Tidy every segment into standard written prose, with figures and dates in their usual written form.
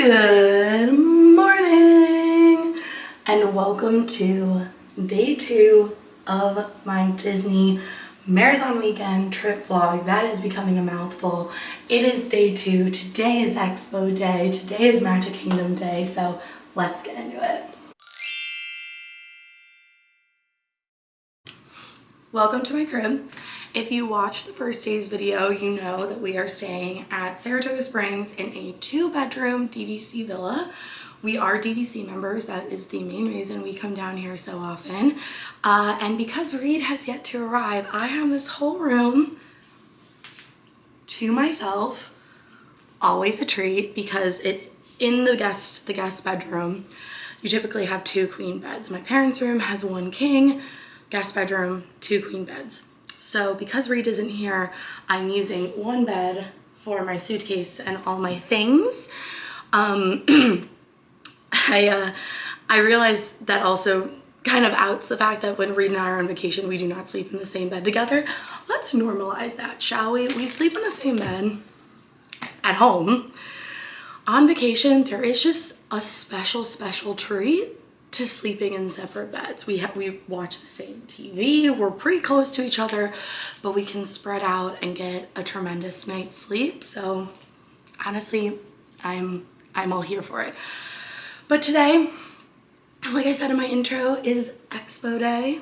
Good morning and welcome to day 2 of my Disney marathon weekend trip vlog. That is becoming a mouthful. It is day 2. Today is Expo day. Today is Magic Kingdom day. So let's get into it. Welcome to my crib. If you watched the first day's video, you know that we are staying at Saratoga Springs in a 2-bedroom DVC villa. We are DVC members. That is the main reason we come down here so often. And because Reed has yet to arrive, I have this whole room to myself. Always a treat because in the guest bedroom, you typically have 2 queen beds. My parents' room has 1 king, guest bedroom, 2 queen beds. So because Reed isn't here, I'm using 1 bed for my suitcase and all my things. I realized that also kind of outs the fact that when Reed and I are on vacation, we do not sleep in the same bed together. Let's normalize that, shall we? We sleep in the same bed at home. On vacation, there is just a special treat to sleeping in separate beds. We watch the same TV, we're pretty close to each other, but we can spread out and get a tremendous night's sleep. So honestly, I'm all here for it. But today, like I said in my intro, is Expo Day.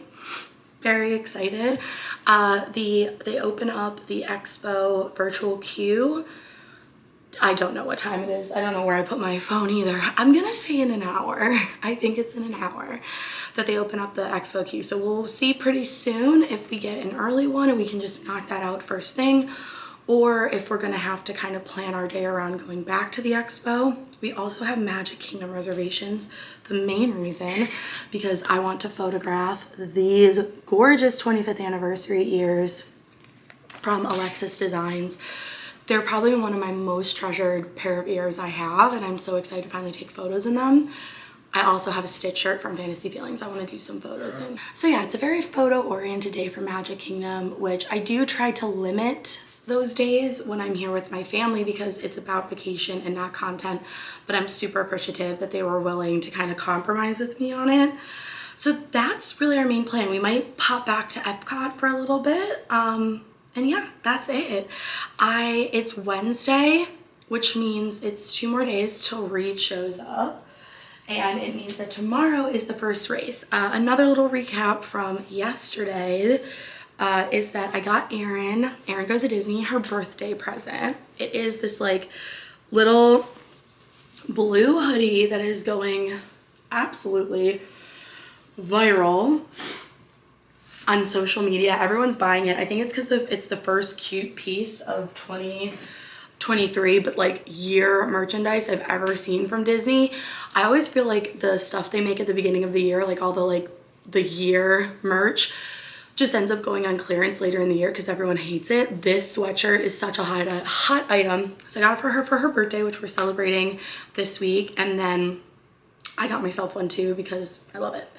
Very excited. They open up the Expo virtual queue. I don't know what time it is. I don't know where I put my phone either. I'm gonna say in an hour. I think it's in an hour that they open up the Expo queue. So we'll see pretty soon if we get an early one and we can just knock that out first thing, or if we're gonna have to kind of plan our day around going back to the Expo. We also have Magic Kingdom reservations. The main reason, because I want to photograph these gorgeous 25th anniversary ears from Alexis Designs. They're probably one of my most treasured pair of ears I have, and I'm so excited to finally take photos in them. I also have a Stitch shirt from Fantasy Feelings I want to do some photos in. So yeah, it's a very photo-oriented day for Magic Kingdom, which I do try to limit those days when I'm here with my family because it's about vacation and not content, but I'm super appreciative that they were willing to kind of compromise with me on it. So that's really our main plan. We might pop back to Epcot for a little bit. And yeah, that's it. It's Wednesday, which means it's 2 more days till Reed shows up. And it means that tomorrow is the first race. Another little recap from yesterday is that I got Erin Goes to Disney, her birthday present. It is this like little blue hoodie that is going absolutely viral on social media. Everyone's buying it. I think it's because it's the first cute piece of 2023, but like year merchandise I've ever seen from Disney. I always feel like the stuff they make at the beginning of the year, like all the year merch, just ends up going on clearance later in the year because everyone hates it. This sweatshirt is such a hot item. So I got it for her birthday, which we're celebrating this week. And then I got myself one too because I love it.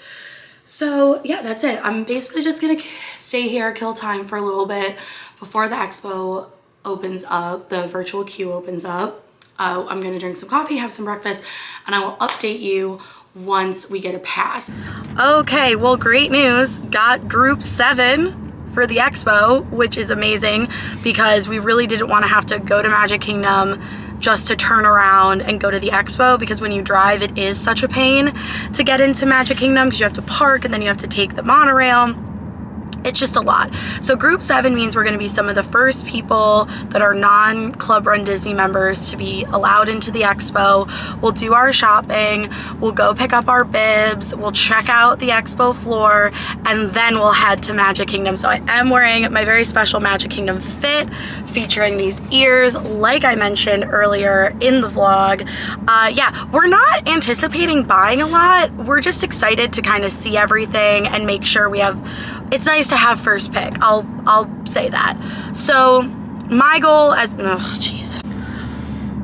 So yeah, that's it. I'm basically just gonna stay here, kill time for a little bit before the Expo opens up, the virtual queue opens up. I'm gonna drink some coffee, have some breakfast, and I will update you once we get a pass. Okay, well, great news. Got group 7 for the Expo, which is amazing because we really didn't want to have to go to Magic Kingdom just to turn around and go to the Expo, because when you drive, it is such a pain to get into Magic Kingdom because you have to park and then you have to take the monorail. It's just a lot. So group 7 means we're going to be some of the first people that are non-Club Run Disney members to be allowed into the Expo. We'll do our shopping, we'll go pick up our bibs, we'll check out the Expo floor, and then we'll head to Magic Kingdom. So I am wearing my very special Magic Kingdom fit featuring these ears like I mentioned earlier in the vlog. Yeah, we're not anticipating buying a lot. We're just excited to kind of see everything and make sure we have, it's nice to have first pick. I'll say that. So my goal as, oh jeez.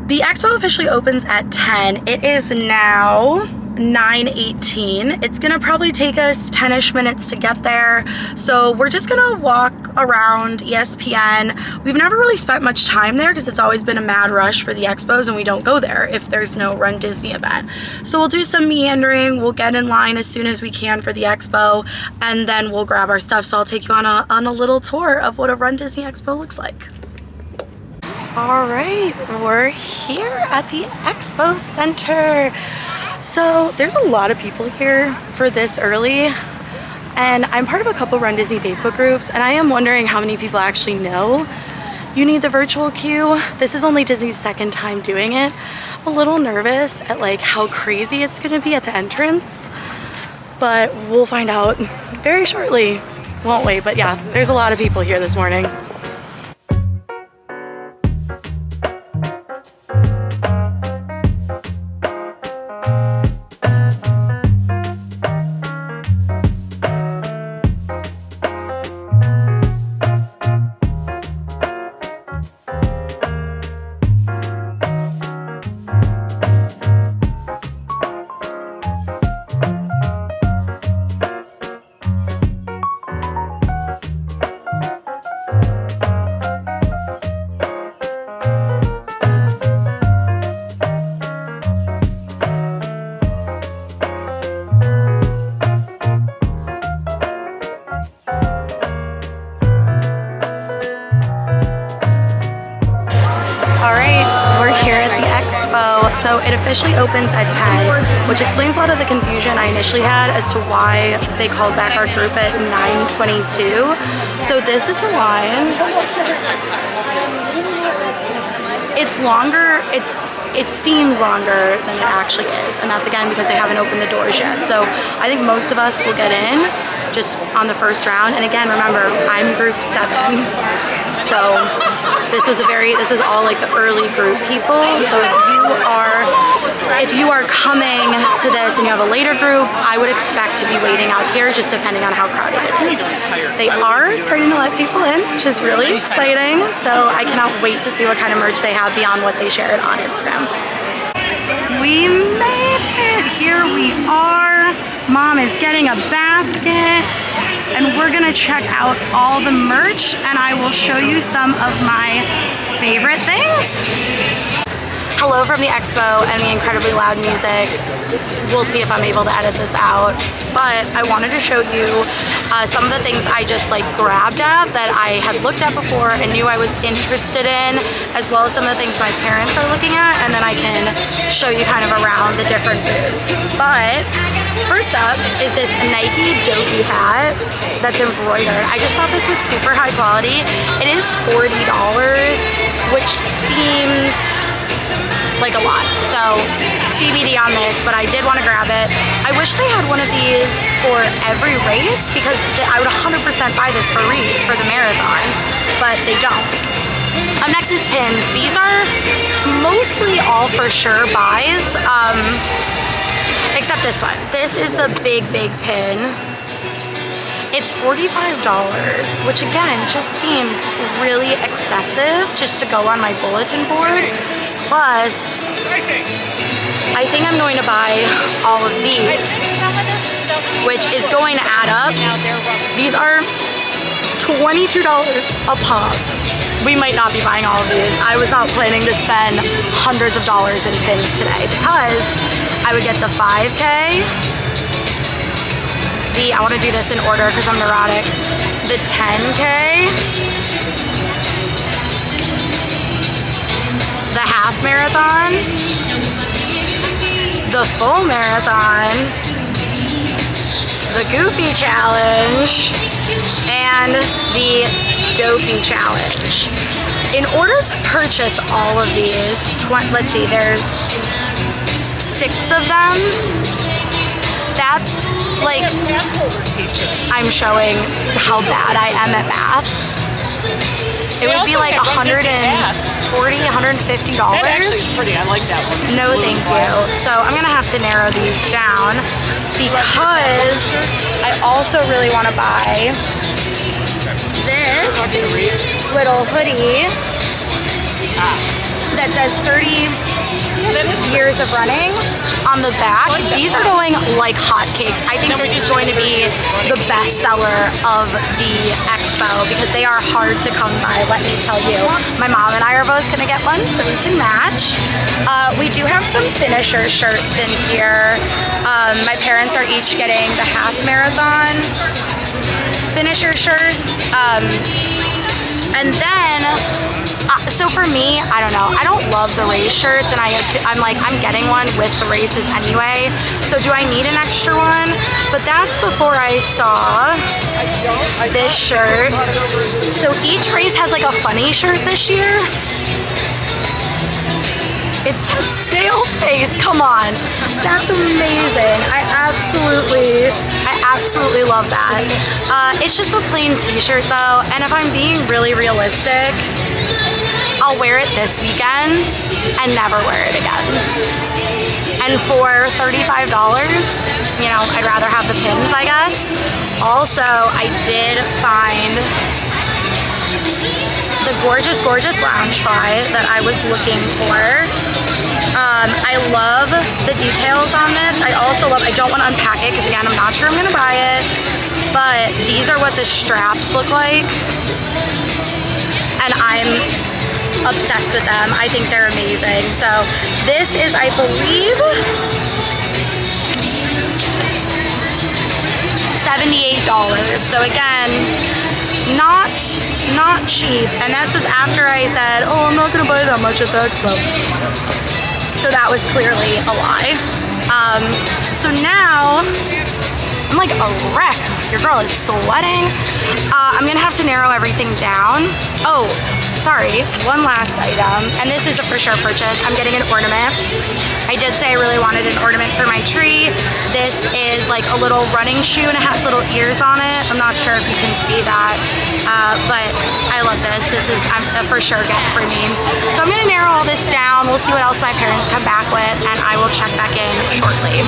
The Expo officially opens at 10. It is now 9:18. It's gonna probably take us 10-ish minutes to get there. So we're just gonna walk around ESPN. We've never really spent much time there because it's always been a mad rush for the expos and we don't go there if there's no Run Disney event. So we'll do some meandering, we'll get in line as soon as we can for the expo, and then we'll grab our stuff. So I'll take you on a little tour of what a Run Disney expo looks like. All right, we're here at the Expo Center. So there's a lot of people here for this early, and I'm part of a couple Run Disney Facebook groups, and I am wondering how many people actually know you need the virtual queue. This is only Disney's second time doing it. I'm a little nervous at like how crazy it's gonna be at the entrance, but we'll find out very shortly, won't we? But yeah, there's a lot of people here this morning. So it officially opens at 10, which explains a lot of the confusion I initially had as to why they called back our group at 9:22. So this is the line. It's longer, it seems longer than it actually is, and that's again because they haven't opened the doors yet. So I think most of us will get in just on the first round. And again, remember, I'm group 7. So this is all like the early group people. So if you are coming to this and you have a later group, I would expect to be waiting out here just depending on how crowded it is. They are starting to let people in, which is really exciting. So I cannot wait to see what kind of merch they have beyond what they shared on Instagram. We made it! Here we are. Mom is getting a basket, and we're gonna check out all the merch, and I will show you some of my favorite things. Hello from the Expo and the incredibly loud music. We'll see if I'm able to edit this out. But I wanted to show you some of the things I just like grabbed at that I had looked at before and knew I was interested in, as well as some of the things my parents are looking at, and then I can show you kind of around the different booths. But first up is this Nike Dopey hat that's embroidered. I just thought this was super high quality. It is $40, which seems like a lot, so TBD on this, but I did want to grab it. I wish they had one of these for every race because I would 100% buy this for the marathon, but they don't. Up next is pins. These are mostly all for sure buys, except this one. This is the big pin. It's $45, which again just seems really excessive just to go on my bulletin board. Plus, I think I'm going to buy all of these, which is going to add up. These are $22 a pop. We might not be buying all of these. I was not planning to spend hundreds of dollars in pins today because I would get the 5K, I want to do this in order because I'm neurotic, the 10K, the half marathon, the full marathon, the Goofy challenge, and the Dopey challenge. In order to purchase all of these, let's see, there's 6 of them. That's like, I'm showing how bad I am at math. It would be like $140, $150. That's actually pretty. I like that one. No, thank you. So I'm gonna have to narrow these down because I also really want to buy this little hoodie that says 30 years of running on the back. These are going like hotcakes. I think this is going to be the best seller of the Expo because they are hard to come by, let me tell you. My mom and I are both gonna get one so we can match. We do have some finisher shirts in here. My parents are each getting the half marathon finisher shirts. And then, so for me, I don't know. I don't love the race shirts, and I'm like, I'm getting one with the races anyway. So do I need an extra one? But that's before I saw this shirt. So each race has like a funny shirt this year. It says snail space, come on. That's amazing. I absolutely love that. It's just a plain t-shirt though, and if I'm being really realistic, I'll wear it this weekend and never wear it again. And for $35, you know, I'd rather have the pins, I guess. Also, I did find the gorgeous lounge fly that I was looking for. I love the details on this. I don't want to unpack it because again, I'm not sure I'm gonna buy it, but these are what the straps look like. And I'm obsessed with them. I think they're amazing. So this is, I believe, $78. So again, not cheap. And this was after I said, oh, I'm not gonna buy that much at the Expo. So that was clearly a lie. So now I'm like a wreck. Your girl is sweating. I'm gonna have to narrow everything down. Oh, sorry, one last item, and this is a for sure purchase. I'm getting an ornament. I did say I really wanted an ornament for my tree. This is like a little running shoe and it has little ears on it. I'm not sure if you can see that, but I love this. This is a for sure get for me. So I'm gonna narrow all this down. We'll see what else my parents come back with, and I will check back in shortly.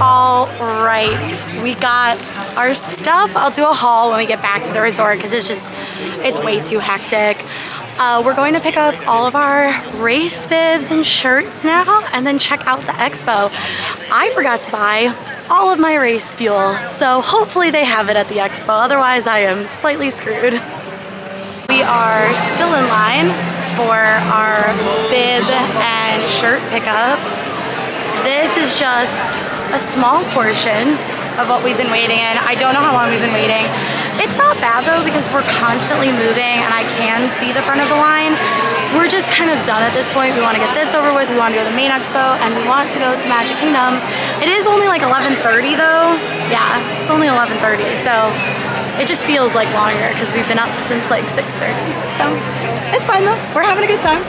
All right, we got our stuff. I'll do a haul when we get back to the resort because it's way too hectic. We're going to pick up all of our race bibs and shirts now and then check out the Expo. I forgot to buy all of my race fuel, so hopefully they have it at the Expo. Otherwise, I am slightly screwed. We are still in line for our bib and shirt pickup. This is just a small portion of what we've been waiting in. I don't know how long we've been waiting. It's not bad though because we're constantly moving and I can see the front of the line. We're just kind of done at this point. We want to get this over with. We want to go to the main expo and we want to go to Magic Kingdom. It is only like 11:30 though. Yeah, it's only 11:30, so it just feels like longer because we've been up since like 6:30. So it's fine though. We're having a good time.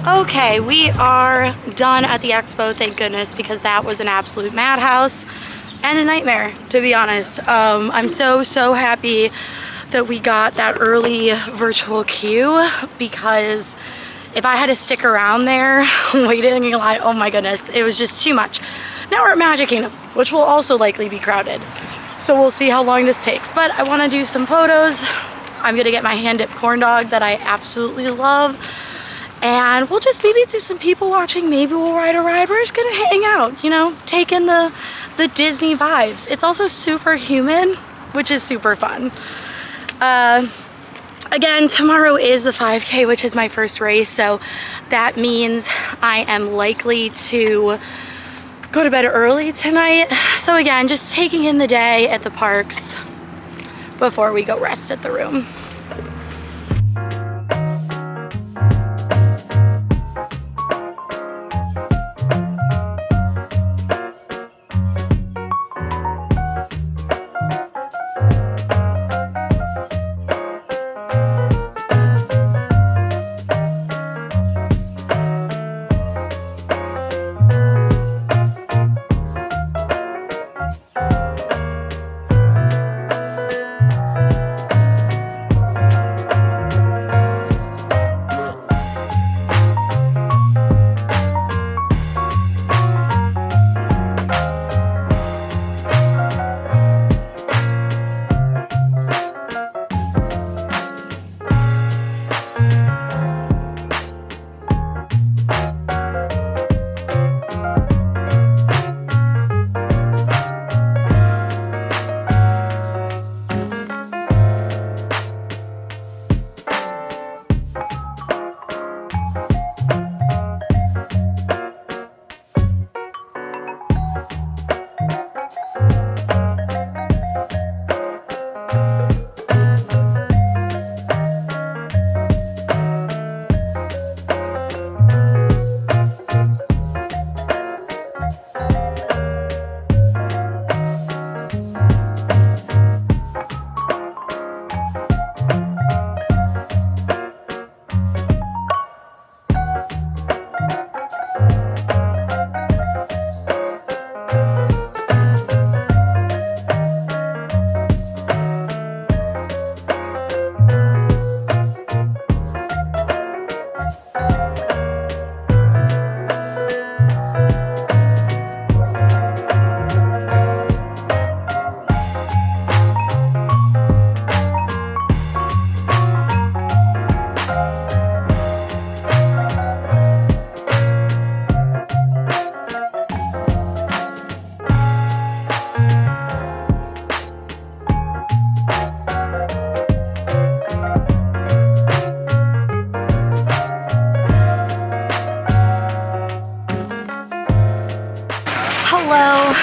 Okay, we are done at the expo, thank goodness, because that was an absolute madhouse and a nightmare, to be honest. I'm so happy that we got that early virtual queue, because if I had to stick around there waiting in line, oh my goodness, it was just too much. Now we're at Magic Kingdom, which will also likely be crowded. So we'll see how long this takes, but I want to do some photos. I'm gonna get my hand-dipped corn dog that I absolutely love. And we'll just maybe do some people watching. Maybe we'll ride a ride. We're just gonna hang out, you know, take in the Disney vibes. It's also super humid, which is super fun. Again, tomorrow is the 5K, which is my first race. So that means I am likely to go to bed early tonight. So again, just taking in the day at the parks before we go rest at the room.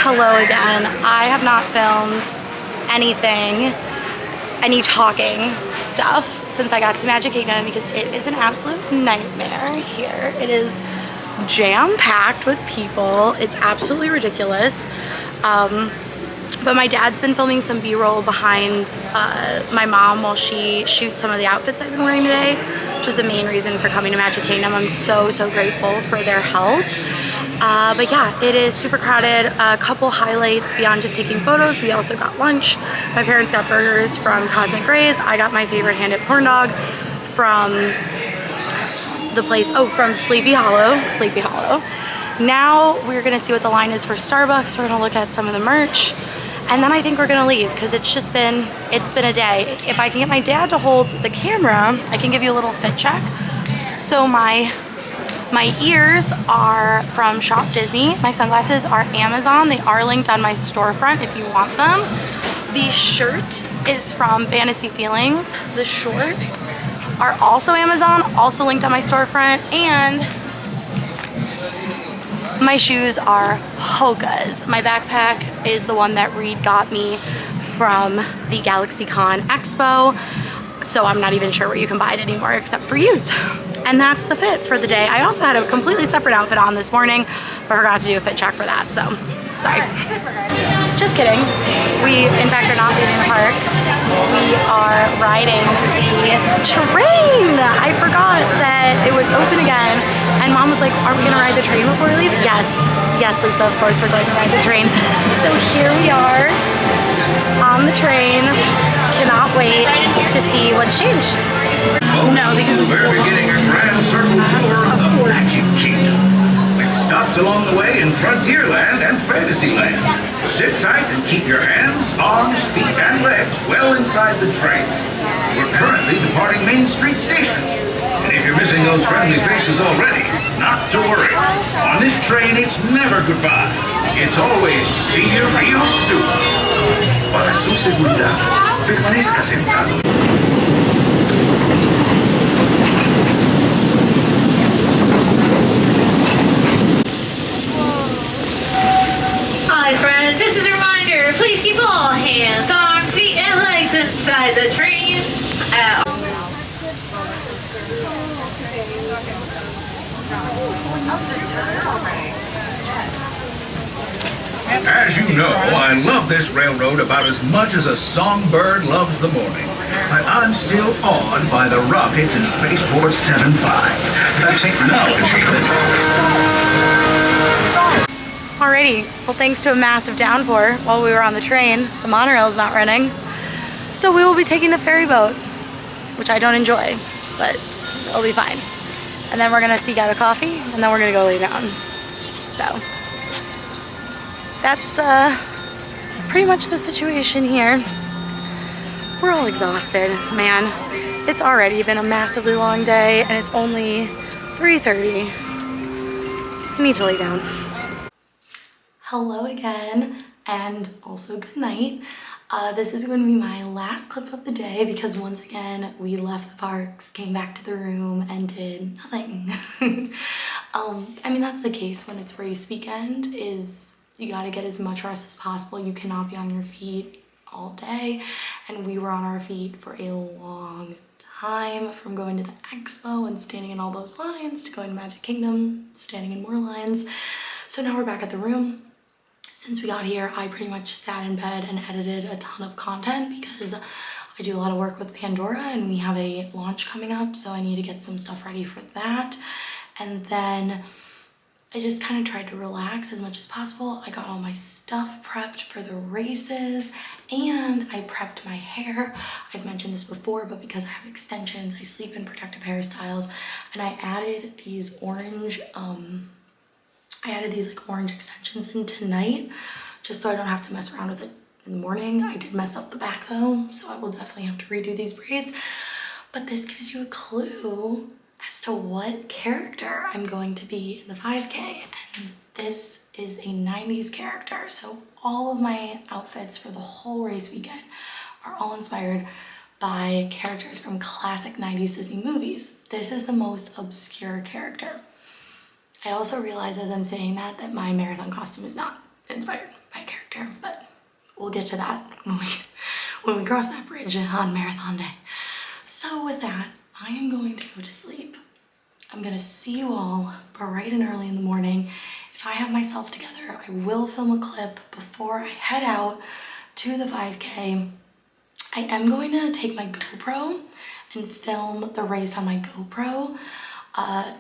Hello again. I have not filmed any talking stuff since I got to Magic Kingdom because it is an absolute nightmare here. It is jam-packed with people. It's absolutely ridiculous. But my dad's been filming some B-roll behind my mom while she shoots some of the outfits I've been wearing today, which was the main reason for coming to Magic Kingdom. I'm so grateful for their help. But yeah, it is super crowded. A couple highlights beyond just taking photos. We also got lunch. My parents got burgers from Cosmic Rays. I got my favorite hand-dipped corn dog from the place, from Sleepy Hollow. Sleepy Hollow. Now we're gonna see what the line is for Starbucks. We're gonna look at some of the merch. And then I think we're gonna leave because it's been a day. If I can get my dad to hold the camera, I can give you a little fit check. So my ears are from Shop Disney. My sunglasses are Amazon. They are linked on my storefront if you want them. The shirt is from Fantasy Feelings. The shorts are also Amazon. also linked on my storefront, and my shoes are Hoka's. My backpack is the one that Reed got me from the GalaxyCon Expo, so I'm not even sure where you can buy it anymore except for used. And that's the fit for the day. I also had a completely separate outfit on this morning, but I forgot to do a fit check for that, so sorry. Just kidding. We, in fact, are not leaving the park. We are riding the train. I forgot that it was open again, and Mom was like, aren't we gonna ride the train before we leave? Yes, yes, Lisa, of course we're going to ride the train. So here we are on the train. Cannot wait to see what's changed. No, because we're beginning a grand circle tour of the Magic Kingdom, with stops along the way in Frontierland and Fantasyland. Sit tight and keep your hands, arms, feet, and legs well inside the train. We're currently departing Main Street Station, and if you're missing those friendly faces already, not to worry. On this train, it's never goodbye. It's always see you real soon. Para su seguridad, permanezca sentado. Hi friends, this is a reminder. Please keep all hands, arms, feet, and legs inside the train. As you know, I love this railroad about as much as a songbird loves the morning. But I'm still awed by the rockets in Spaceport 75. The technology. Alrighty, well, thanks to a massive downpour while we were on the train, the monorail is not running. So we will be taking the ferry boat, which I don't enjoy, but it'll be fine. And then we're gonna seek out a coffee, and then we're gonna go lay down. So that's pretty much the situation here. We're all exhausted, man. It's already been a massively long day, and it's only 3:30. I need to lay down. Hello again, and also good night. This is going to be my last clip of the day because once again we left the parks, came back to the room, and did nothing. I mean, that's the case when it's race weekend, is you gotta get as much rest as possible. You cannot be on your feet all day, and we were on our feet for a long time, from going to the Expo and standing in all those lines to going to Magic Kingdom, standing in more lines. So now we're back at the room. Since we got here, I pretty much sat in bed and edited a ton of content because I do a lot of work with Pandora and we have a launch coming up, so I need to get some stuff ready for that. And then I just kind of tried to relax as much as possible. I got all my stuff prepped for the races, and I prepped my hair. I've mentioned this before, but because I have extensions, I sleep in protective hairstyles, and I added these orange like orange extensions in tonight, just so I don't have to mess around with it in the morning. I did mess up the back though, so I will definitely have to redo these braids. But this gives you a clue as to what character I'm going to be in the 5K. And this is a 90s character. So all of my outfits for the whole race weekend are all inspired by characters from classic 90s Disney movies. This is the most obscure character. I also realize as I'm saying that my marathon costume is not inspired by a character, but we'll get to that when we cross that bridge on marathon day. So with that, I am going to go to sleep. I'm gonna see you all bright and early in the morning. If I have myself together, I will film a clip before I head out to the 5K. I am going to take my GoPro and film the race on my GoPro,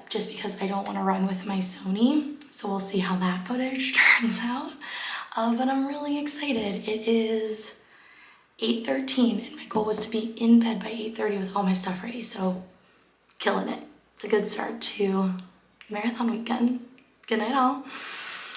just because I don't want to run with my Sony. So we'll see how that footage turns out. But I'm really excited. It is 8:13 and my goal was to be in bed by 8:30 with all my stuff ready. So killing it. It's a good start to marathon weekend. Good night all.